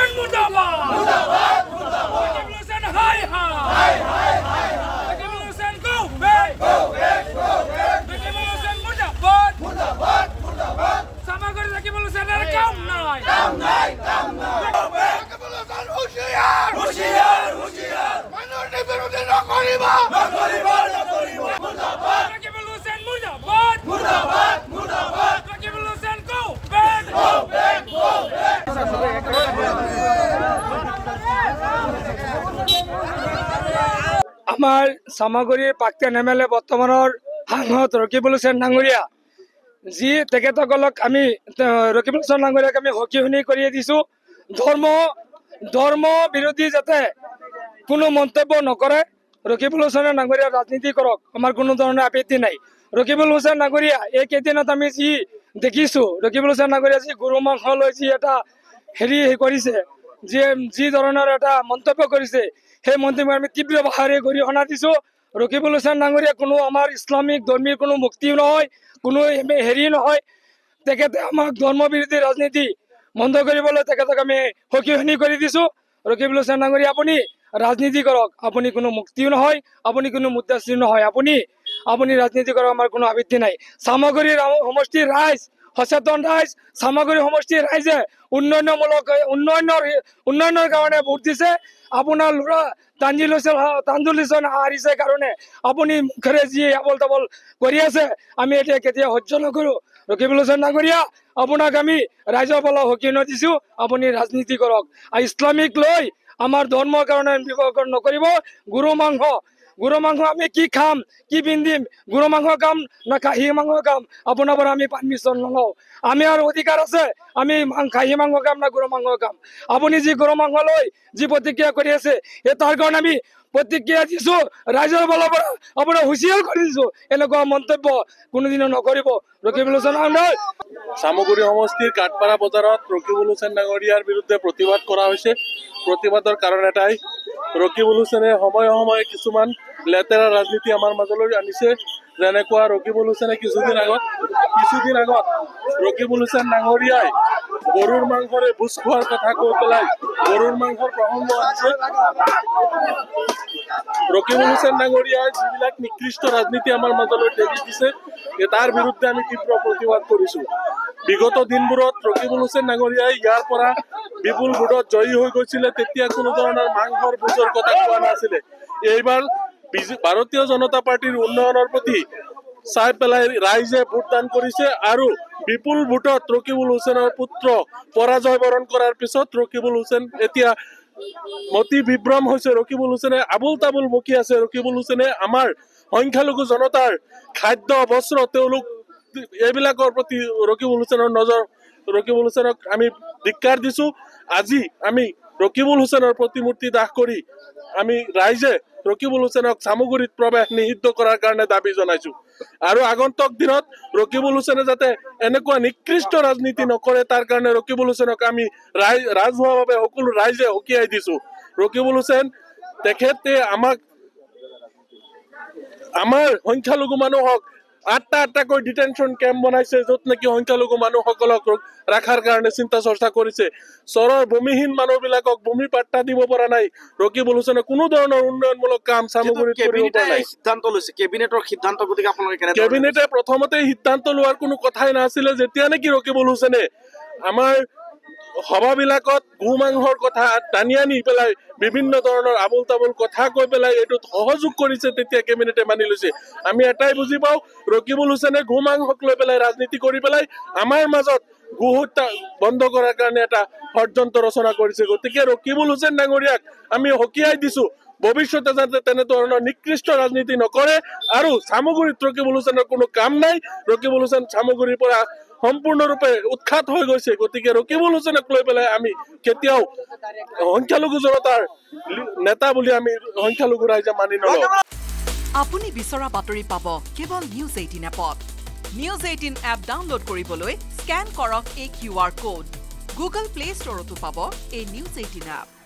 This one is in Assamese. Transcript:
Husain Murdabad. Murdabad, Murdabad. Rakib Hussain, hi, hi. Hi, hi, hi, hi. Rakib Hussain, go back. Go back, go back. Rakib Hussain Murdabad. Murdabad, Murdabad. Samagori Rakib Hussain er kaam nai. Kaam nai, kaam nai. Go back. Rakib Hussain hushiyar. Hushiyar, hushiyar. Minority বিরোধী নকরিবা। নকরিবা, নকরিবা। Murdabad. Rakib Hussain Murdabad. Murdabad, Murdabad. Rakib Hussain, go back. Go back, go back. আমাৰ সামগ্ৰীৰ প্ৰাক্তন এমএলএ বৰ্তমানৰ সাংসদ ৰকিবুল হুছেইন ডাঙৰীয়া যি তেখেতসকলক আমি ৰকিবুল হুছেইন ডাঙৰীয়াক আমি হকি শুনি কৰিয়ে দিছোঁ ধৰ্ম বিৰোধী যাতে কোনো মন্তব্য নকৰে ৰকিবুল হুছেইন ডাঙৰীয়া ৰাজনীতি কৰক আমাৰ কোনো ধৰণৰ আপত্তি নাই ৰকিবুল হুছেইন ডাঙৰীয়া এই কেইদিনত আমি যি দেখিছোঁ ৰকিবুল হুছেইন ডাঙৰীয়া যি গৰু মাংস লৈ যি এটা হেৰি কৰিছে যি ধৰণৰ এটা মন্তব্য কৰিছে সেই মন্তব্য আমি তীব্ৰ ভাষাৰে গৰিহণা দিছোঁ ৰকিবুল হুছেইন ডাঙৰীয়া কোনো আমাৰ ইছলামিক ধৰ্মীৰ কোনো মুক্তি নহয় কোনো হেৰি নহয় তেখেতে আমাক ধৰ্ম বিৰোধী ৰাজনীতি বন্ধ কৰিবলৈ তেখেতক আমি সকিয়নি কৰি দিছোঁ ৰকিবুল হুছেইন ডাঙৰীয়া আপুনি ৰাজনীতি কৰক আপুনি কোনো মুক্তিও নহয় আপুনি কোনো মুদ্দাশ্ৰী নহয় আপুনি ৰাজনীতি কৰক আমাৰ কোনো আপত্তি নাই সামগ্ৰী সমষ্টিৰ ৰাইজ সচেতন ৰাইজ সামগ্ৰী সমষ্টিৰ ৰাইজে উন্নয়নৰ কাৰণে ভোট দিছে আপোনাৰ ল'ৰা তানজিল হুছেইন হাৰিছে কাৰণে আপুনি মুখেৰে যি আবল তাবল কৰি আছে আমি এতিয়া কেতিয়া সহ্য নকৰোঁ ৰকিবুল হুছেইন ডাঙৰীয়া আপোনাক আমি ৰাইজৰ ফালৰ সকিয়নি দিছোঁ আপুনি ৰাজনীতি কৰক আৰু ইছলামিক লৈ আমাৰ ধৰ্মৰ কাৰণে ব্যৱহাৰ নকৰিব গৰু মাংস আমি কি খাম কি পিন্ধিম গৰু মাংস খাম না খাহী মাংস খাম আপোনাৰ পৰা আমি পাৰ্মিশ্যন নলওঁ আমি আৰু অধিকাৰ আছে আমি খাহী মাংস খাম না গৰু মাংস খাম আপুনি যি গৰু মাংস লৈ যি প্ৰতিক্ৰিয়া কৰি আছে সেই তাৰ কাৰণে আমি প্ৰতিক্ৰিয়া দিছোঁ ৰাইজৰ ফালৰ পৰা আপোনাৰ হুঁচিয়াৰ কৰি দিছোঁ এনেকুৱা মন্তব্য কোনোদিনে নকৰিব ৰকিবুল হুছেইন ডাঙৰীয়া সামগ্ৰী সমষ্টিৰ কাঠপাৰা বজাৰত ৰকিবুল হুছেইন ডাঙৰীয়াৰ বিৰুদ্ধে প্ৰতিবাদ কৰা হৈছে প্ৰতিবাদৰ কাৰণ এটাই ৰকিবুল হুছেইনে সময়ে সময়ে কিছুমান লেতেৰা ৰাজনীতি আমাৰ মাজলৈ আনিছে যেনেকুৱা ৰকিবুল হুছেইনে কিছুদিন আগত ৰকিবুল হুছেইন ডাঙৰীয়াই গৰুৰ মাংসৰে ভোজ খোৱাৰ কথা কৈ পেলাই গৰুৰ মাংসৰ প্ৰসংগ আনিছে ৰকিবুল হুছেইন ডাঙৰীয়াই যিবিলাক নিকৃষ্ট ৰাজনীতি আমাৰ মাজলৈ ঠেলি দিছে তাৰ বিৰুদ্ধে আমি তীব্ৰ প্ৰতিবাদ কৰিছোঁ বিগত দিনবোৰত ৰকিবুল হুছেইন ডাঙৰীয়াই ইয়াৰ পৰা বিপুল ভোটত জয়ী হৈ গৈছিলে তেতিয়া কোনো ধৰণৰ মাংসৰ ভোজৰ কথা কোৱা নাছিলে এইবাৰ ভাৰতীয় জনতা পাৰ্টিৰ উন্নয়নৰ প্ৰতি চাই পেলাই ৰাইজে ভোটদান কৰিছে আৰু বিপুল ভোটত ৰকিবুল হুছেইনৰ পুত্ৰ পৰাজয় বৰণ কৰাৰ পিছত ৰকিবুল হুছেইন এতিয়া মতি বিভ্ৰম হৈছে ৰকিবুল হুছেইনে আবুল তাবুল বকি আছে ৰকিবুল হুছেইনে আমাৰ সংখ্যালঘু জনতাৰ খাদ্য বস্ত্ৰ তেওঁলোক এইবিলাকৰ প্ৰতি ৰকিবুল হুছেইনক আমি ধিক্কাৰ দিছোঁ আজি আমি ৰকিবুল হুছেইনৰ প্ৰতিমূৰ্তি দাহ কৰি আমি ৰাইজে ৰকিবুল হুছেইনক সামগ্ৰীত প্ৰৱেশ নিষিদ্ধ কৰাৰ কাৰণে দাবী জনাইছোঁ আৰু আগন্তুক দিনত ৰকিবুল হুছেইনে যাতে এনেকুৱা নিকৃষ্ট ৰাজনীতি নকৰে তাৰ কাৰণে ৰকিবুল হুছেইনক আমি ৰাজহুৱাভাৱে সকলো ৰাইজে সকীয়াই দিছোঁ ৰকিবুল হুছেইন তেখেতে আমাৰ সংখ্যালঘু মানুহক আঠটাকৈ ডিটেনশ্যন কেম্প বনাইছে য'ত নেকি সংখ্যালঘু মানুহসকলক ৰখাৰ কাৰণে চিন্তা চৰ্চা কৰিছে চহৰৰ ভূমিহীন মানুহবিলাকক ভূমি পাট্টা দিব পৰা নাই ৰকিবুল হুছেইনে কোনো ধৰণৰ উন্নয়নমূলক কাম সামগ্ৰীত কৰিব পৰা নাই সিদ্ধান্ত লৈছে কেবিনেটৰ সিদ্ধান্ত গতিকে আপোনালোকে কেবিনেটে প্ৰথমতে সিদ্ধান্ত লোৱাৰ কোনো কথাই নাছিলে যেতিয়া নেকি ৰকিবুল হুছেইনে আমাৰ সভাবিলাকত গো মাংসৰ কথা টানি আনি পেলাই বিভিন্ন ধৰণৰ আবুল তাবুল কথা কৈ পেলাই এইটোত সহযোগ কৰিছে তেতিয়া কেবিনেটে মানি লৈছে আমি এটাই বুজি পাওঁ ৰকিবুল হুছেইনে গো মাংসক লৈ পেলাই ৰাজনীতি কৰি পেলাই আমাৰ মাজত গো হত্যা বন্ধ কৰাৰ কাৰণে এটা ষড়যন্ত্ৰ ৰচনা কৰিছে গতিকে ৰকিবুল হুছেইন ডাঙৰীয়াক আমি সকীয়াই দিছোঁ ভৱিষ্যতে যাতে তেনেধৰণৰ নিকৃষ্ট ৰাজনীতি নকৰে আৰু সামগ্ৰীত ৰকিবুল হুছেইনৰ কোনো কাম নাই ৰকিবুল হুছেইন সামগ্ৰীৰ পৰা সম্পূৰ্ণৰূপে উৎখাত হৈ গৈছে গতিকে ৰকিবুল হুছেইনক লৈ পেলাই আমি কেতিয়াও সংখ্যালঘু জনতাৰ নেতা বুলি আমি সংখ্যালঘু ৰাইজে মানি নলওঁ আপুনি বিচৰা বাতৰি পাব কেৱল নিউজ 18 এপত নিউজ 18 এপ ডাউনলোড কৰিবলৈ স্ক্যান কৰক এই QR কোড গুগল প্লে ষ্টৰতো পাব এই নিউজ 18 এপ